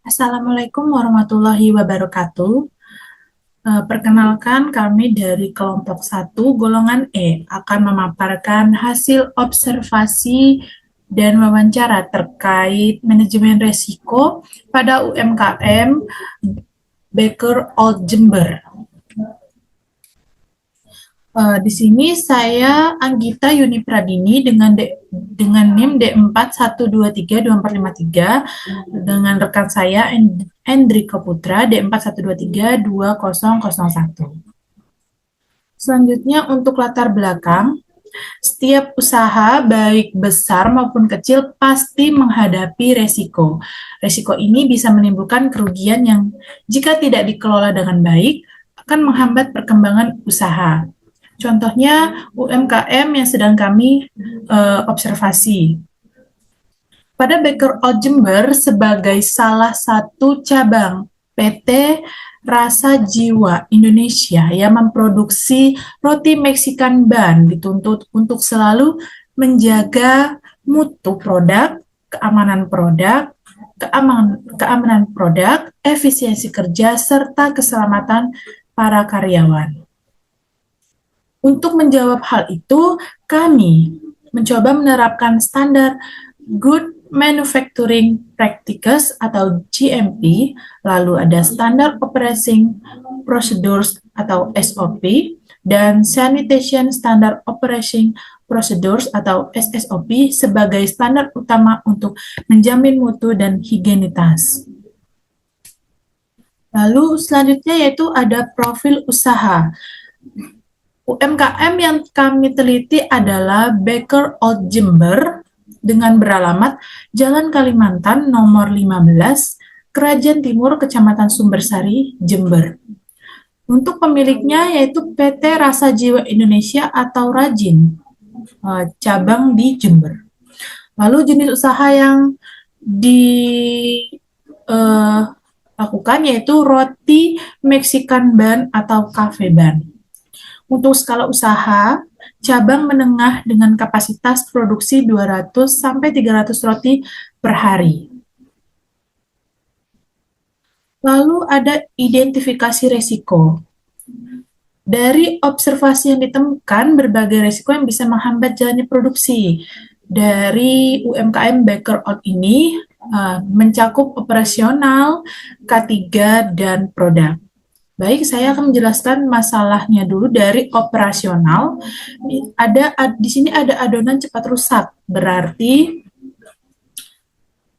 Assalamualaikum warahmatullahi wabarakatuh. Perkenalkan kami dari kelompok satu golongan E akan memaparkan hasil observasi dan wawancara terkait manajemen risiko pada UMKM Baker Old Jember. Di sini saya Anggita Yuni Pradini dengan NIM D41232453 dengan rekan saya Endrika Putra D41232001. Selanjutnya untuk latar belakang, setiap usaha baik besar maupun kecil pasti menghadapi resiko. Resiko ini bisa menimbulkan kerugian yang jika tidak dikelola dengan baik akan menghambat perkembangan usaha. Contohnya UMKM yang sedang kami observasi. Pada Baker Old Jember sebagai salah satu cabang PT Rasa Jiwa Indonesia yang memproduksi roti Meksikan Bun dituntut untuk selalu menjaga mutu produk, keamanan produk, efisiensi kerja, serta keselamatan para karyawan. Untuk menjawab hal itu, kami mencoba menerapkan standar Good Manufacturing Practices atau GMP, lalu ada Standard Operating Procedures atau SOP, dan Sanitation Standard Operating Procedures atau SSOP sebagai standar utama untuk menjamin mutu dan higienitas. Lalu selanjutnya yaitu ada profil usaha. UMKM yang kami teliti adalah Baker Old Jember dengan beralamat Jalan Kalimantan nomor 15, Kerajaan Timur, Kecamatan Sumbersari, Jember. Untuk pemiliknya yaitu PT Rasa Jiwa Indonesia atau Rajin, cabang di Jember. Lalu jenis usaha yang dilakukan yaitu roti Meksikan Bun atau cafe bun. Untuk skala usaha, cabang menengah dengan kapasitas produksi 200 sampai 300 roti per hari. Lalu ada identifikasi resiko. Dari observasi yang ditemukan, berbagai resiko yang bisa menghambat jalannya produksi. Dari UMKM Baker Old ini mencakup operasional, K3, dan produk. Baik, saya akan menjelaskan masalahnya dulu dari operasional. Di sini ada adonan cepat rusak, berarti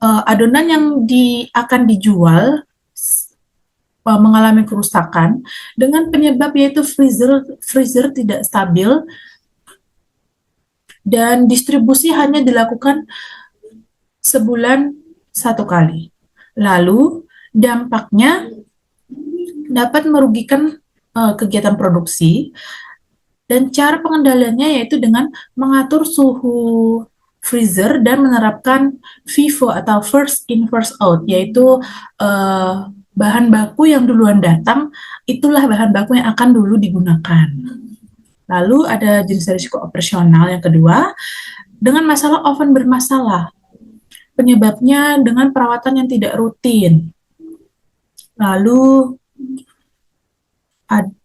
adonan yang akan dijual mengalami kerusakan dengan penyebab yaitu freezer tidak stabil dan distribusi hanya dilakukan sebulan satu kali. Lalu dampaknya dapat merugikan kegiatan produksi dan cara pengendaliannya yaitu dengan mengatur suhu freezer dan menerapkan FIFO atau first in first out, yaitu bahan baku yang duluan datang itulah bahan baku yang akan dulu digunakan. Lalu ada jenis risiko operasional yang kedua dengan masalah oven bermasalah, penyebabnya dengan perawatan yang tidak rutin. Lalu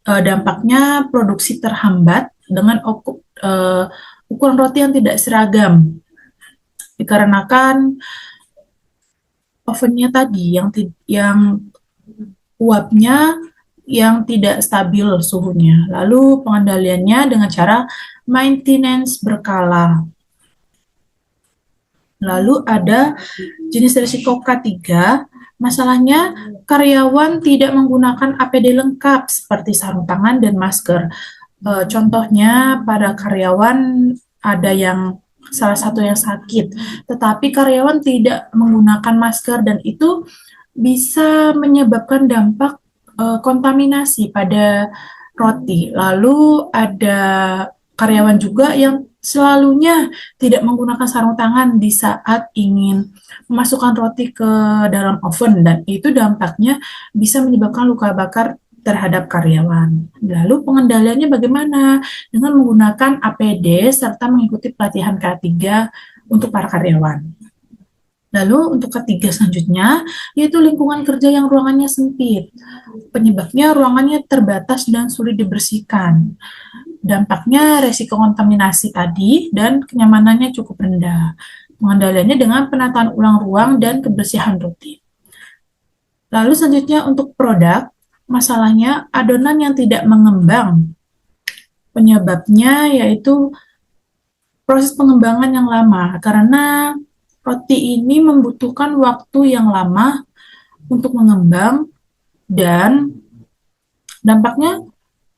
dampaknya produksi terhambat dengan ukuran roti yang tidak seragam dikarenakan ovennya tadi yang uapnya yang tidak stabil suhunya. Lalu pengendaliannya dengan cara maintenance berkala. Lalu ada jenis risiko K3. Masalahnya, karyawan tidak menggunakan APD lengkap seperti sarung tangan dan masker. Contohnya, pada karyawan ada yang salah satu yang sakit, tetapi karyawan tidak menggunakan masker dan itu bisa menyebabkan dampak kontaminasi pada roti. Lalu ada karyawan juga yang selalunya tidak menggunakan sarung tangan di saat ingin memasukkan roti ke dalam oven dan itu dampaknya bisa menyebabkan luka bakar terhadap karyawan. Lalu pengendaliannya bagaimana? Dengan menggunakan APD serta mengikuti pelatihan K3 untuk para karyawan. Lalu untuk ketiga selanjutnya, yaitu lingkungan kerja yang ruangannya sempit. Penyebabnya ruangannya terbatas dan sulit dibersihkan. Dampaknya resiko kontaminasi tadi dan kenyamanannya cukup rendah. Pengendaliannya dengan penataan ulang ruang dan kebersihan rutin. Lalu selanjutnya untuk produk, masalahnya adonan yang tidak mengembang. Penyebabnya yaitu proses pengembangan yang lama, karena roti ini membutuhkan waktu yang lama untuk mengembang dan dampaknya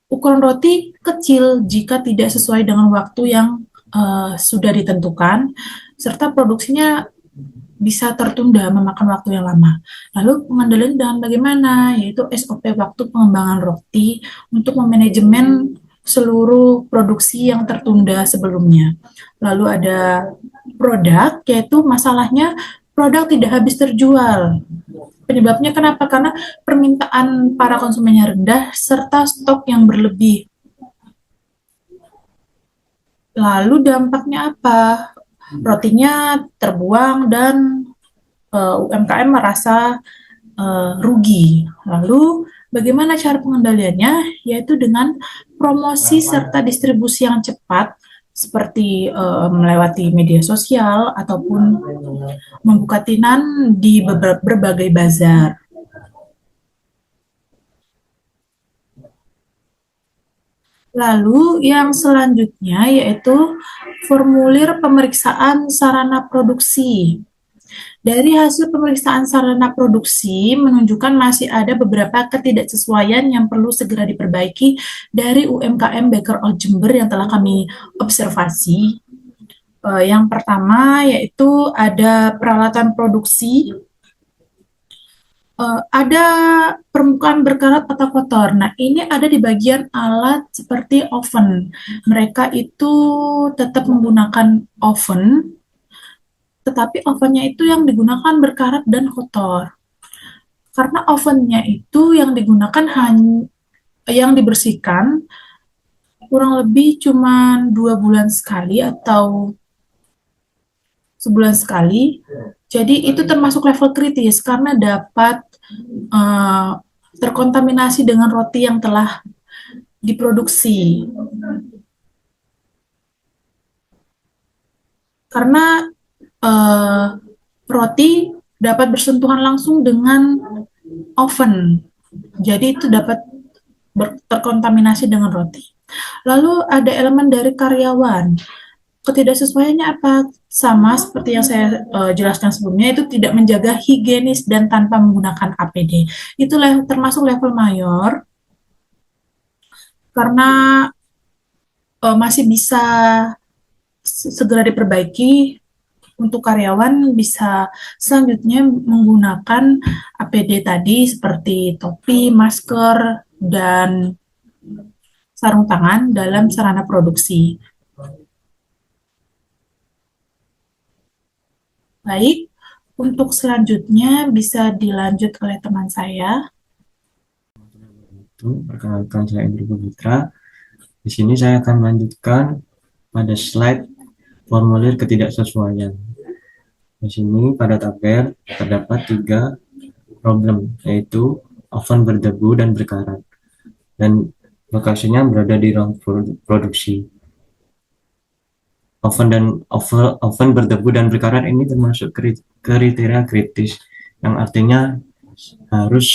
ukuran roti kecil jika tidak sesuai dengan waktu yang sudah ditentukan, serta produksinya bisa tertunda memakan waktu yang lama. Lalu pengendalian dengan bagaimana? Yaitu SOP waktu pengembangan roti untuk memanajemen seluruh produksi yang tertunda sebelumnya. Lalu ada produk, yaitu masalahnya produk tidak habis terjual. Penyebabnya kenapa? Karena permintaan para konsumennya rendah serta stok yang berlebih. Lalu dampaknya apa? Rotinya terbuang dan UMKM merasa rugi. Lalu bagaimana cara pengendaliannya? Yaitu dengan promosi serta distribusi yang cepat seperti melewati media sosial ataupun membuka tinan di berbagai bazar. Lalu yang selanjutnya yaitu formulir pemeriksaan sarana produksi. Dari hasil pemeriksaan sarana produksi menunjukkan masih ada beberapa ketidaksesuaian yang perlu segera diperbaiki dari UMKM Baker Old Jember yang telah kami observasi. Yang pertama yaitu ada peralatan produksi, ada permukaan berkarat atau kotor. Nah, ini ada di bagian alat seperti oven. Mereka itu tetap menggunakan oven, tetapi ovennya itu yang digunakan berkarat dan kotor. Karena ovennya itu yang digunakan hanya yang dibersihkan kurang lebih cuma 2 bulan sekali atau sebulan sekali. Jadi itu termasuk level kritis karena dapat uh, terkontaminasi dengan roti yang telah diproduksi. Karena uh, roti dapat bersentuhan langsung dengan oven. Jadi itu dapat terkontaminasi dengan roti. Lalu ada elemen dari karyawan. Ketidaksesuaiannya apa? Sama seperti yang saya jelaskan sebelumnya, itu tidak menjaga higienis dan tanpa menggunakan APD. Itu termasuk level mayor karena masih bisa segera diperbaiki. Untuk karyawan bisa selanjutnya menggunakan APD tadi seperti topi, masker, dan sarung tangan dalam sarana produksi. Baik, untuk selanjutnya bisa dilanjut oleh teman saya. Perkenalkan, saya Indri Putra. Di sini saya akan melanjutkan pada slide formulir ketidaksesuaian. Di sini pada tabel terdapat 3 problem, yaitu oven berdebu dan berkarat, dan lokasinya berada di ruang produksi. Oven berdebu dan berkarat ini termasuk kriteria kritis, yang artinya harus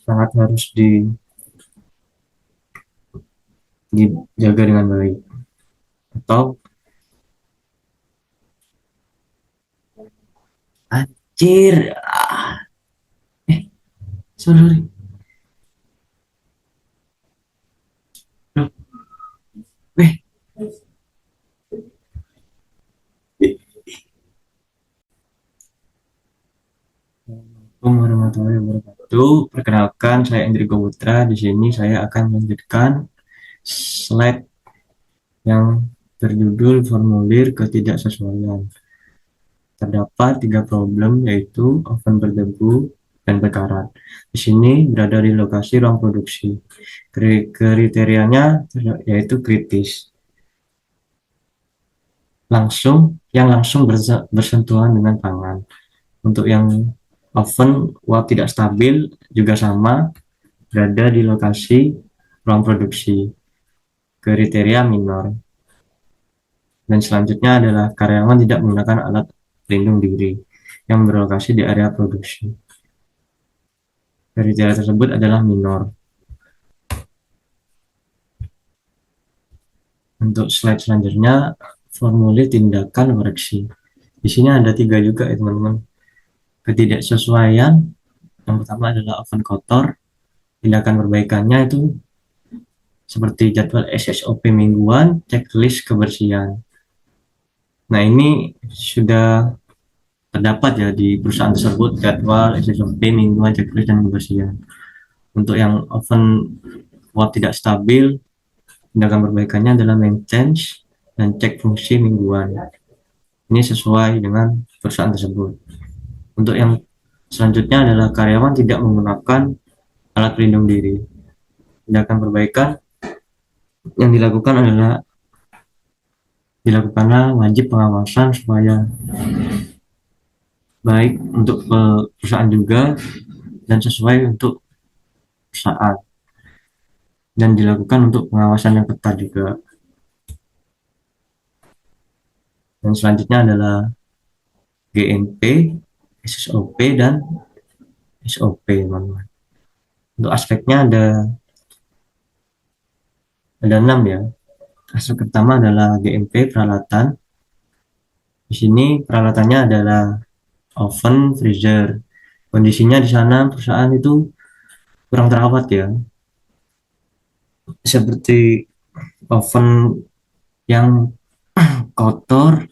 sangat harus dijaga dengan baik, atau anjir, sorry. Loh, weh. Assalamualaikum warahmatullahi wabarakatuh. Perkenalkan, saya Endrigo Putra. Di sini saya akan melanjutkan slide yang berjudul formulir ketidaksesuaian. Terdapat 3 problem, yaitu oven berdebu dan berkarat. Di sini berada di lokasi ruang produksi. Kriterianya yaitu kritis. Langsung yang langsung bersentuhan dengan pangan. Untuk yang oven uap tidak stabil juga sama, berada di lokasi ruang produksi, kriteria minor. Dan selanjutnya adalah karyawan tidak menggunakan alat pelindung diri yang berlokasi di area produksi. Kriteria tersebut adalah minor. Untuk slide selanjutnya, formulir tindakan koreksi. Di sini ada 3 juga ya teman-teman. Ketidaksesuaian, yang pertama adalah oven kotor. Tindakan perbaikannya itu seperti jadwal SSOP mingguan, checklist kebersihan. Nah, ini sudah terdapat ya di perusahaan tersebut jadwal SSOP mingguan, checklist dan kebersihan. Untuk yang oven uap tidak stabil, tindakan perbaikannya adalah maintenance dan cek fungsi mingguan. Ini sesuai dengan perusahaan tersebut. Untuk yang selanjutnya adalah karyawan tidak menggunakan alat pelindung diri. Tindakan perbaikan yang dilakukanlah wajib pengawasan supaya baik untuk perusahaan juga dan sesuai untuk perusahaan, dan dilakukan untuk pengawasan yang ketat juga. Dan selanjutnya adalah GMP, SSOP, dan SOP, teman-teman. Untuk aspeknya ada 6 ya. Aspek pertama adalah GMP peralatan. Di sini peralatannya adalah oven, freezer. Kondisinya di sana perusahaan itu kurang terawat ya. Seperti oven yang kotor,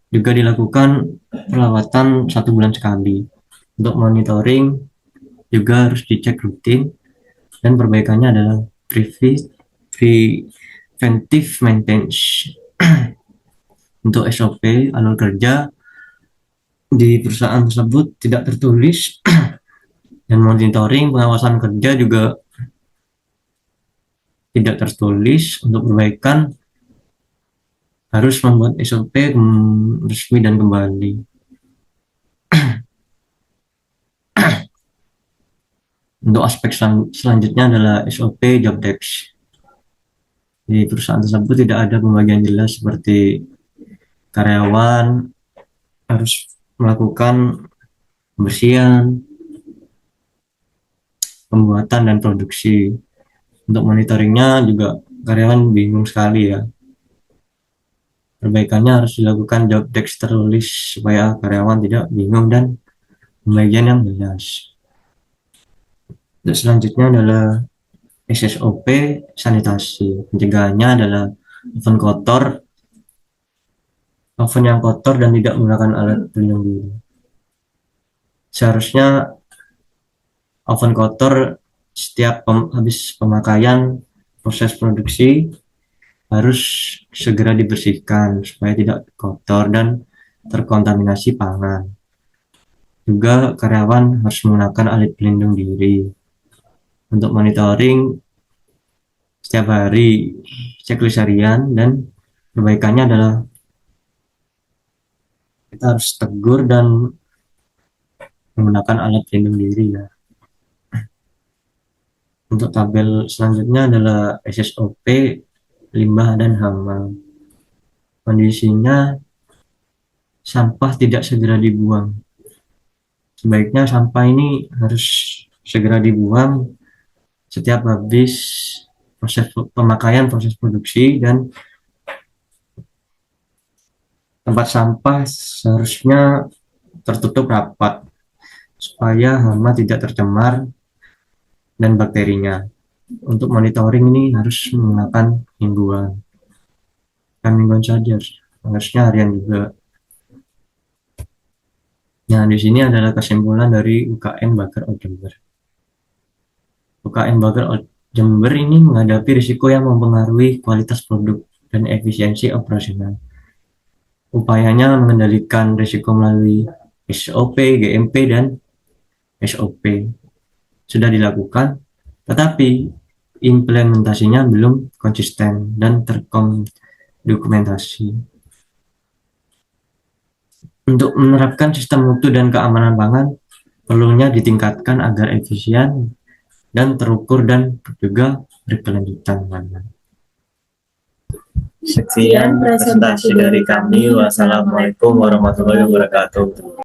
juga dilakukan perawatan 1 bulan sekali. Untuk monitoring juga harus dicek rutin, dan perbaikannya adalah preventive maintenance. Untuk SOP alur kerja di perusahaan tersebut tidak tertulis, dan monitoring pengawasan kerja juga tidak tertulis. Untuk perbaikan harus membuat SOP resmi dan kembali. Untuk aspek selanjutnya adalah SOP job desk. Di perusahaan tersebut tidak ada pembagian jelas seperti karyawan harus melakukan pembersihan, pembuatan, dan produksi. Untuk monitoringnya juga karyawan bingung sekali ya. Perbaikannya harus dilakukan job desk tertulis supaya karyawan tidak bingung dan pembagian yang jelas. Dan selanjutnya adalah SSOP sanitasi. Pencegahannya adalah oven yang kotor dan tidak menggunakan alat pelindung diri. Seharusnya oven kotor setiap habis pemakaian proses produksi harus segera dibersihkan supaya tidak kotor dan terkontaminasi pangan. Juga karyawan harus menggunakan alat pelindung diri. Untuk monitoring setiap hari, checklist harian, dan perbaikannya adalah kita harus tegur dan menggunakan alat pelindung diri ya. Untuk tabel selanjutnya adalah SSOP limbah dan hama. Kondisinya sampah tidak segera dibuang. Sebaiknya sampah ini harus segera dibuang setiap habis proses pemakaian, proses produksi, dan tempat sampah seharusnya tertutup rapat supaya hama tidak tercemar dan bakterinya. Untuk monitoring ini harus menggunakan mingguan. Kan mingguan saja, harusnya harian juga. Nah, di sini adalah kesimpulan dari UKM Baker Out Jember. UKM Baker Out Jember ini menghadapi risiko yang mempengaruhi kualitas produk dan efisiensi operasional. Upayanya mengendalikan risiko melalui SOP, GMP, dan SOP sudah dilakukan, tetapi implementasinya belum konsisten dan terdokumentasi. Untuk menerapkan sistem mutu dan keamanan pangan, perlunya ditingkatkan agar efisien dan terukur dan juga berkelanjutan. Sekian presentasi dari kami. Wassalamualaikum warahmatullahi wabarakatuh.